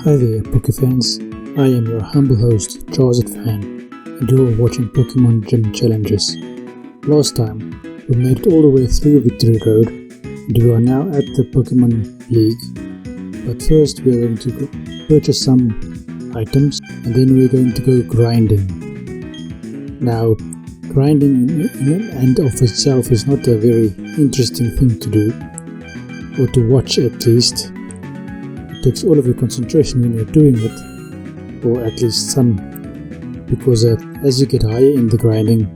Hi there, Pokefans. I am your humble host, Charizard Fan, and you are watching Pokemon Gym Challenges. Last time, we made it all the way through Victory Road, and we are now at the Pokemon League. But first, we are going to purchase some items, and then we are going to go grinding. Now, grinding in and of itself is not a very interesting thing to do, or to watch at least. It takes all of your concentration when you're doing it, or at least some, because as you get higher in the grinding,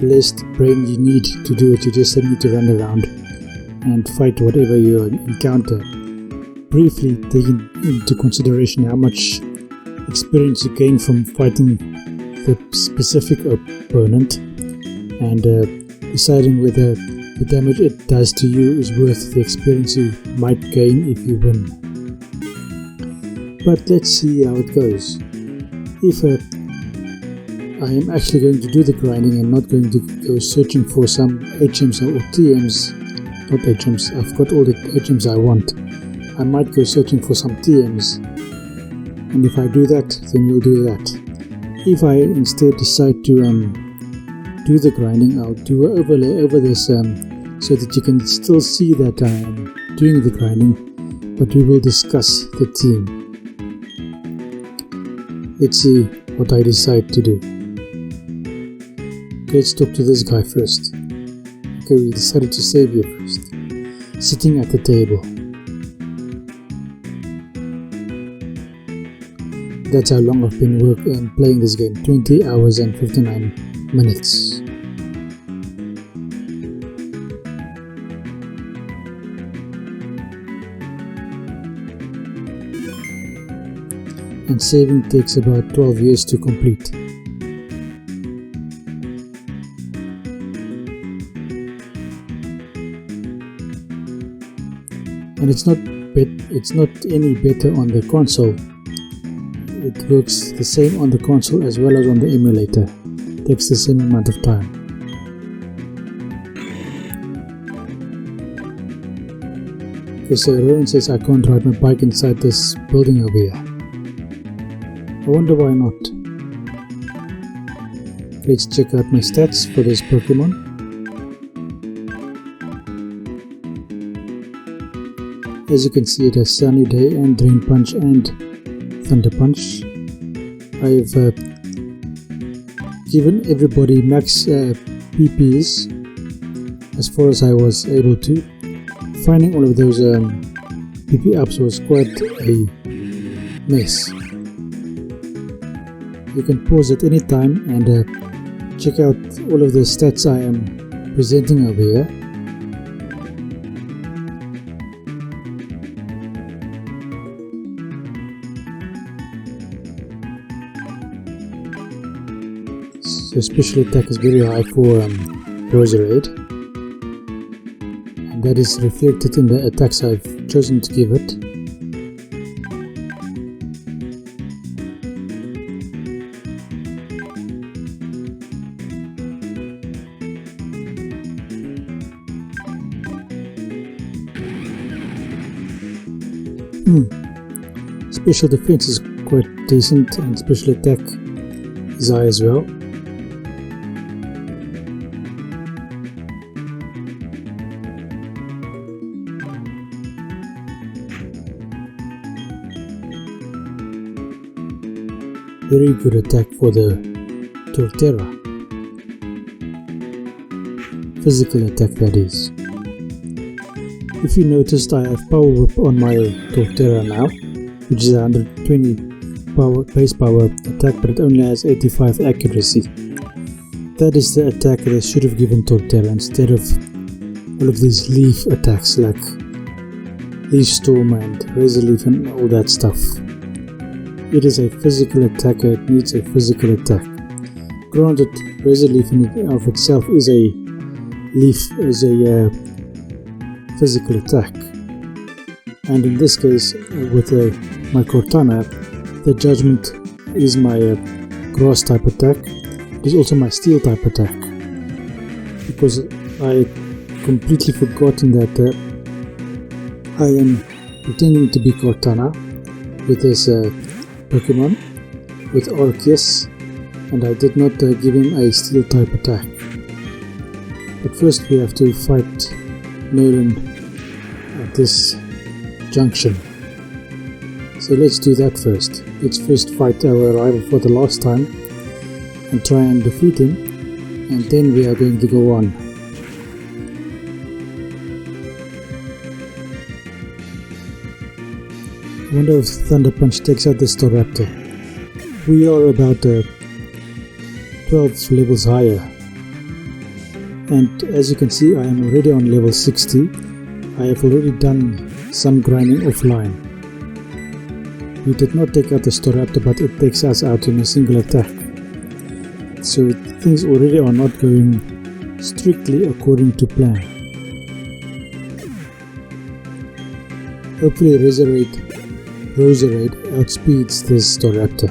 the less brain you need to do it. You just need to run around and fight whatever you encounter. Briefly taking into consideration how much experience you gain from fighting the specific opponent, and deciding whether the damage it does to you is worth the experience you might gain if you win. But let's see how it goes. If I am actually going to do the grinding and not going to go searching for some HMs or TMs, not HMs, I've got all the HMs I want. I might go searching for some TMs, and if I do that, then we'll do that. If I instead decide to do the grinding, I'll do an overlay over this so that you can still see that I am doing the grinding, but we will discuss the team. Let's see what I decide to do. Okay, let's talk to this guy first. Okay, we decided to save you first. Sitting at the table. That's how long I've been playing this game. 20 hours and 59 minutes. And saving takes about 12 years to complete. And it's not any better on the console. It works the same on the console as well as on the emulator. It takes the same amount of time. Okay, so Rowan says I can't ride my bike inside this building over here. I wonder why not. Let's check out my stats for this Pokemon. As you can see, it has Sunny Day and Drain Punch and Thunder Punch. I've given everybody max PPs as far as I was able to. Finding all of those PP ups was quite a mess. You can pause at any time and check out all of the stats I am presenting over here. So special attack is very high for Roserade, and that is reflected in the attacks I've chosen to give it. Special defense is quite decent, and special attack is high as well. Very good attack for the Torterra. Physical attack, that is. If you noticed, I have power up on my Torterra now, which is 120 base power attack, but it only has 85 accuracy. That is the attack that I should have given Torterra instead of all of these leaf attacks like Leaf Storm and Razor Leaf and all that stuff. It is a physical attacker, it needs a physical attack. Granted, Razor Leaf in and of itself is a physical attack, and in this case with my Cortana, the Judgment is my grass type attack. It is also my steel type attack, because I completely forgotten that I am pretending to be Cortana, with this Pokemon, with Arceus, and I did not give him a steel type attack. But first we have to fight Nolan at this junction. So let's do that first. Let's first fight our rival for the last time and try and defeat him, and then we are going to go on. I wonder if Thunder Punch takes out the Staraptor. We are about 12 levels higher, and as you can see I am already on level 60. I have already done some grinding offline. We did not take out the Staraptor, but it takes us out in a single attack. So things already are not going strictly according to plan. Hopefully Roserade outspeeds this Staraptor.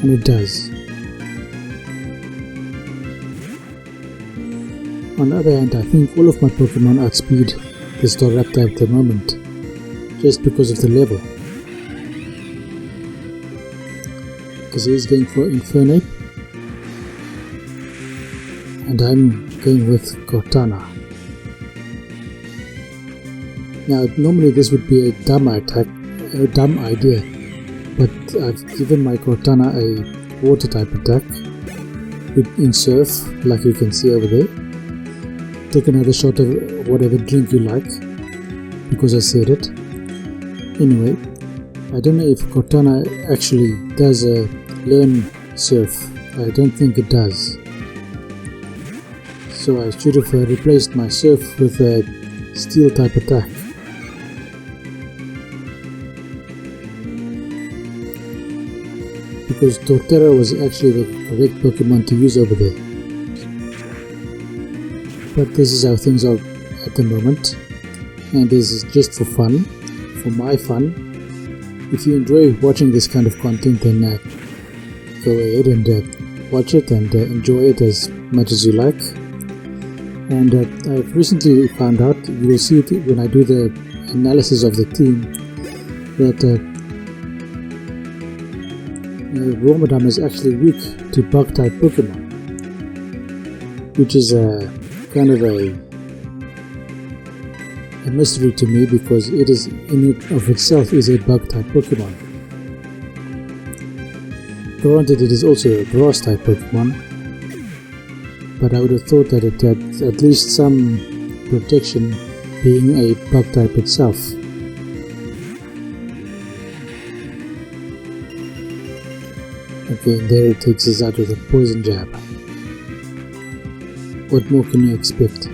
And it does. On the other hand, I think all of my Pokemon outspeed this Staraptor at the moment, just because of the level. Because he's going for Infernape, and I'm going with Cortana. Now, normally this would be a dumb idea, but I've given my Cortana a water type attack in Surf, like you can see over there. Take another shot of whatever drink you like, because I said it. Anyway, I don't know if Cortana actually does learn Surf. I don't think it does. So I should have replaced my Surf with a Steel type attack. Because Torterra was actually the correct Pokemon to use over there. But this is how things are at the moment, and this is just for fun, for my fun. If you enjoy watching this kind of content, then go ahead and watch it and enjoy it as much as you like. And I've recently found out, you will see it when I do the analysis of the team, that Wormadam is actually weak to bug type Pokemon, which is kind of a mystery to me, because it is in it of itself is a bug type Pokemon. Granted, it is also a grass type Pokemon, but I would have thought that it had at least some protection, being a bug type itself. Okay, there it takes us out with a poison jab. What more can you expect?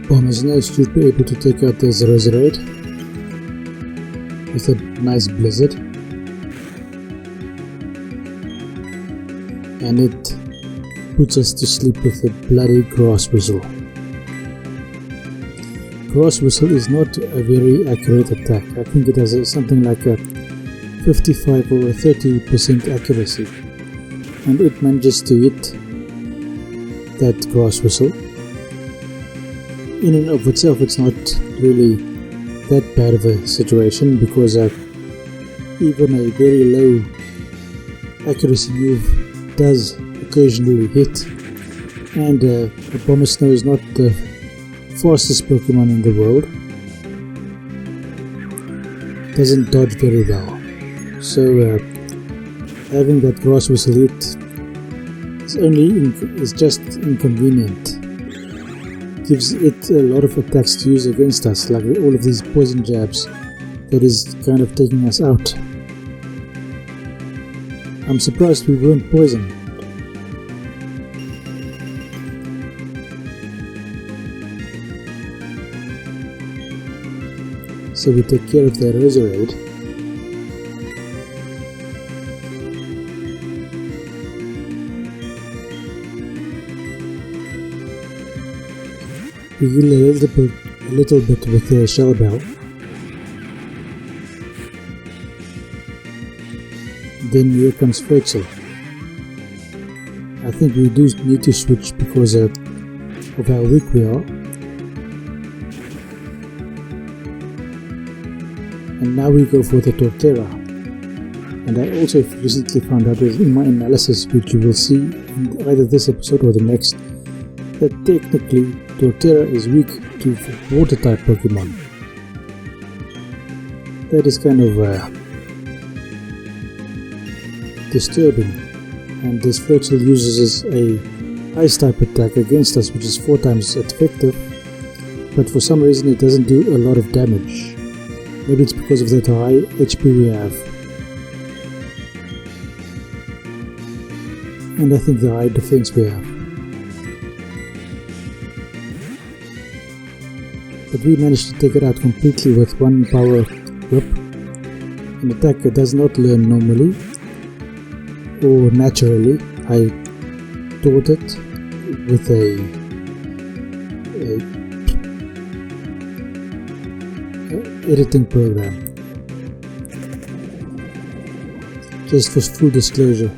Bomber's Nose should be able to take out this Roserade with a nice Blizzard, and it puts us to sleep with a bloody Grass Whistle. Grass Whistle is not a very accurate attack. I think it has something like a 55 or a 30% accuracy, and it manages to hit that Grass Whistle. In and of itself, it's not really that bad of a situation, because even a very low accuracy move does occasionally hit, and Abomasnow is not the fastest Pokemon in the world, doesn't dodge very well, so having that Grass Whistle hit is just inconvenient. Gives it a lot of attacks to use against us, like all of these poison jabs that is kind of taking us out. I'm surprised we weren't poisoned. So we take care of the Roserade. We heal a little bit with the Shell Bell. Then here comes Fertile. think we do need to switch because of how weak we are. And now we go for the Torterra. And I also recently found out in my analysis, which you will see in either this episode or the next, that technically Torterra is weak to water type Pokemon. That is kind of disturbing. And this Floatzel uses a ice type attack against us, which is 4 times effective, but for some reason it doesn't do a lot of damage. Maybe it's because of the high HP we have. And I think the high defense we have. But we managed to take it out completely with one power whip. An attack it does not learn normally or naturally. I taught it with a editing program. Just for full disclosure,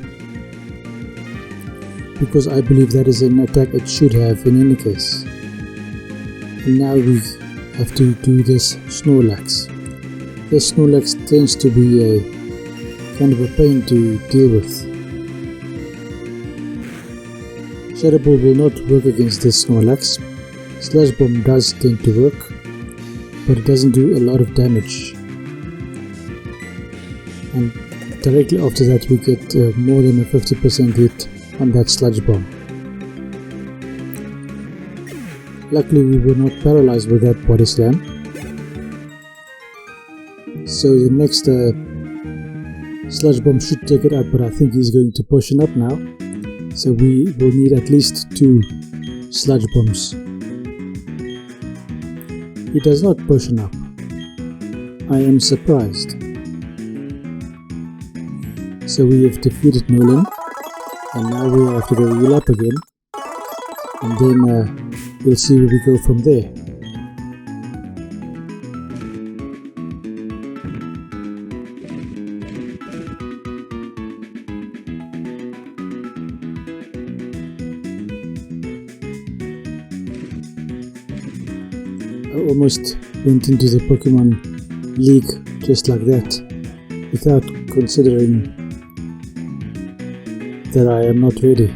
because I believe that is an attack it should have in any case. And now we have to do this Snorlax. This Snorlax tends to be a kind of a pain to deal with. Shadow Ball will not work against this Snorlax. Sludge Bomb does tend to work, but it doesn't do a lot of damage. And directly after that we get more than a 50% hit on that Sludge Bomb. Luckily we were not paralyzed with that Body Slam. So the next Sludge Bomb should take it out, but I think he's going to potion up now. So we will need at least 2 Sludge Bombs. He does not potion up. I am surprised. So we have defeated Nolan, and now we have to go heal up again, and then we'll see where we go from there. I almost went into the Pokemon League just like that, without considering that I am not ready.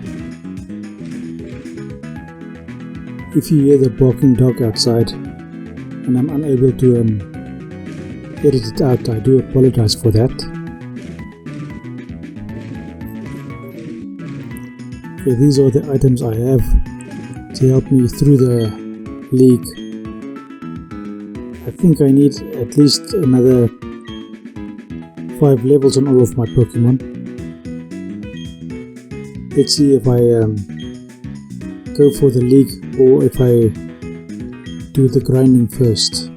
If you hear the barking dog outside and I'm unable to edit it out, I do apologize for that. Okay, these are the items I have to help me through the league. I think I need at least another 5 levels on all of my Pokemon. Let's see if I go for the league or if I do the grinding first.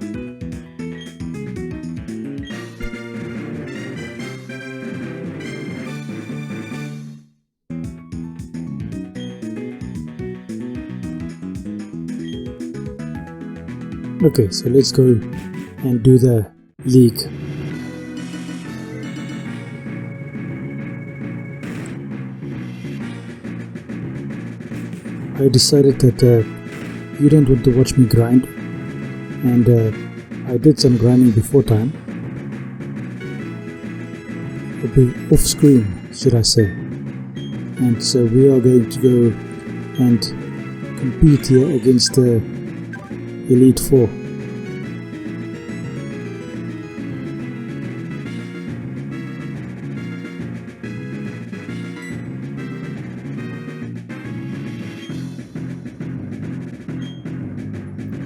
Okay, so let's go and do the league. I decided that you don't want to watch me grind, and I did some grinding before time. Off screen, should I say. And so we are going to go and compete here against the Elite Four.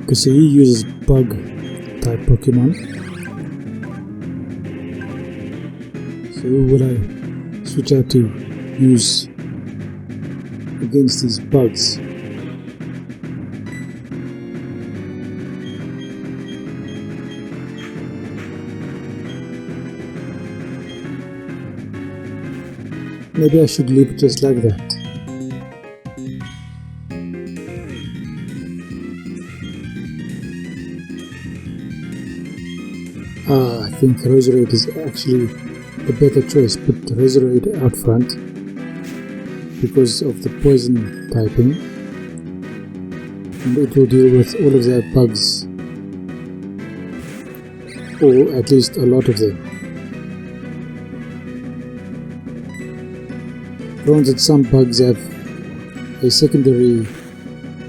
Because he uses bug type Pokemon. So who will I switch out to use against these bugs? Maybe I should leave it just like that. I think Roserade is actually the better choice. Put Roserade out front because of the poison typing, and it will deal with all of the bugs, or at least a lot of them. Granted, some bugs have a secondary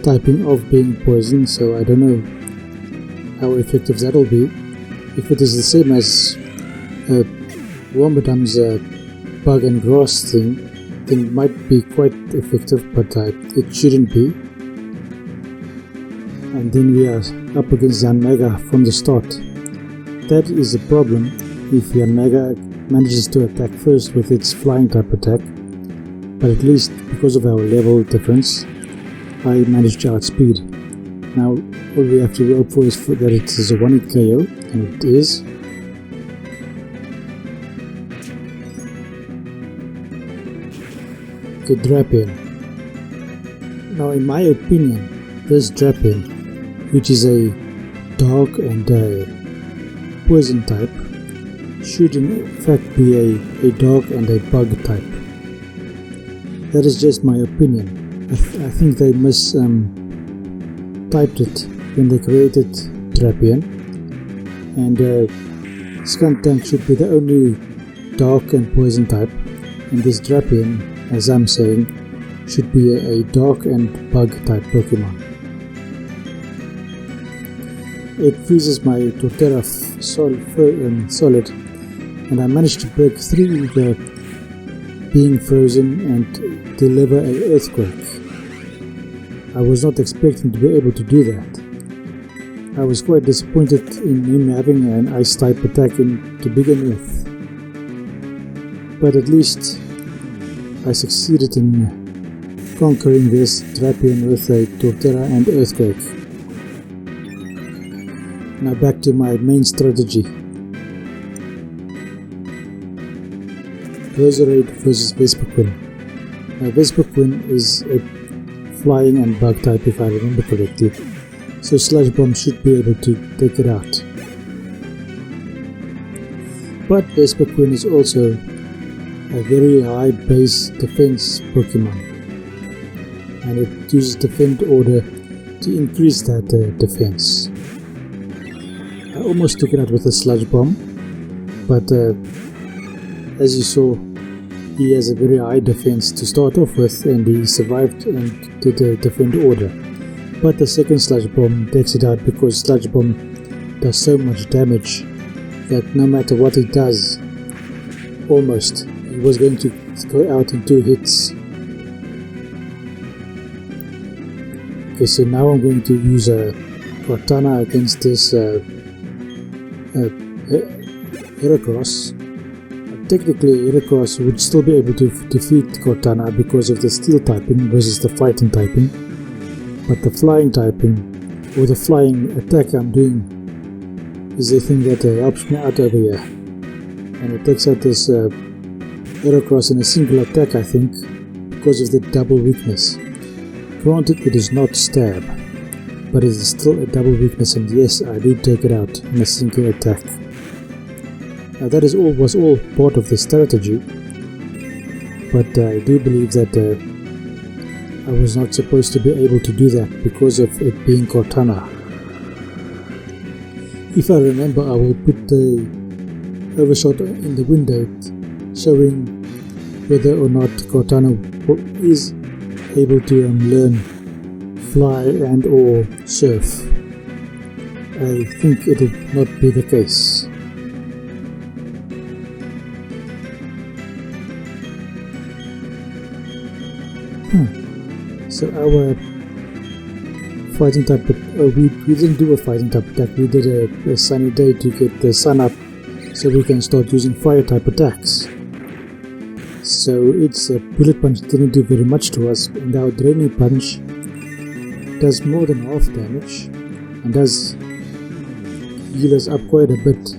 typing of being poison, so I don't know how effective that'll be. If it is the same as Wombadum's bug and grass thing, then it might be quite effective, but it shouldn't be. And then we are up against Yanmega from the start. That is a problem if Yanmega manages to attack first with its flying type attack, but at least because of our level difference, I managed to outspeed. Now all we have to hope for is that it is a 1-hit KO, and it is. The Drapion. Now in my opinion, this Drapion, which is a dark and poison type, should in fact be a dog and a bug type. That is just my opinion. I think they typed it when they created Drapion, and Skuntank should be the only dark and poison type, and this Drapion, as I'm saying, should be a dark and bug type Pokemon. It freezes my Torterra solid, and I managed to break through the being frozen and deliver an earthquake. I was not expecting to be able to do that. I was quite disappointed in him having an ice type attack to begin with, but at least I succeeded in conquering this Drapion with a Torterra and earthquake. Now back to my main strategy. Roserade versus Vespiquen. Now Vespiquen is a flying and bug type if I remember correctly, so Sludge Bomb should be able to take it out. But Vespiquen is also a very high base defense Pokemon, and it uses Defend Order to increase that defense. I almost took it out with a Sludge Bomb, but as you saw, he has a very high defense to start off with, and he survived and did a Defend Order. But the second Sludge Bomb takes it out because Sludge Bomb does so much damage that no matter what he does, almost, he was going to go out in 2 hits. Okay, so now I'm going to use a Cortana against this Heracross. Technically, Heracross would still be able to defeat Cortana because of the steel typing versus the fighting typing, but the flying typing, or the flying attack I'm doing, is the thing that helps me out over here, and it takes out this Heracross in a single attack, I think, because of the double weakness. Granted, it is not stab, but it is still a double weakness, and yes, I do take it out in a single attack. Now that was all part of the strategy, but I do believe that I was not supposed to be able to do that because of it being Cortana. If I remember, I will put the overshot in the window showing whether or not Cortana is able to learn Fly and or Surf. I think it will not be the case. So our fighting type, we didn't do a fighting type attack, we did a sunny day to get the sun up so we can start using fire type attacks. So its bullet punch didn't do very much to us, and our draining punch does more than half damage and does heal us up quite a bit.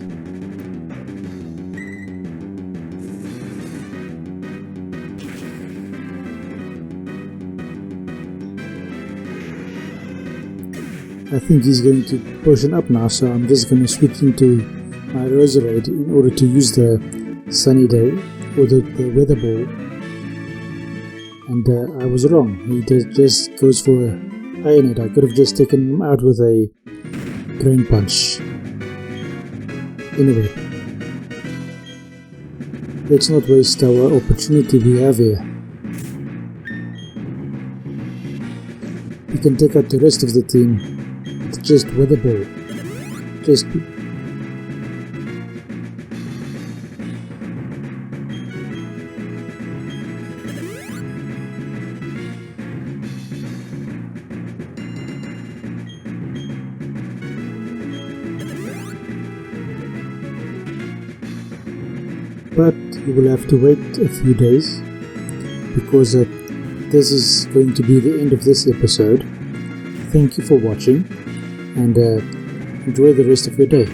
I think he's going to potion up now, so I'm just going to switch into my Roserade in order to use the Sunny Day or the Weather Ball and I was wrong. He just goes for a Ionite. I could have just taken him out with a Drain Punch. Anyway, let's not waste our opportunity we have here. We can take out the rest of the team with just Weather Ball. But you will have to wait a few days because this is going to be the end of this episode. Thank you for watching and enjoy the rest of your day.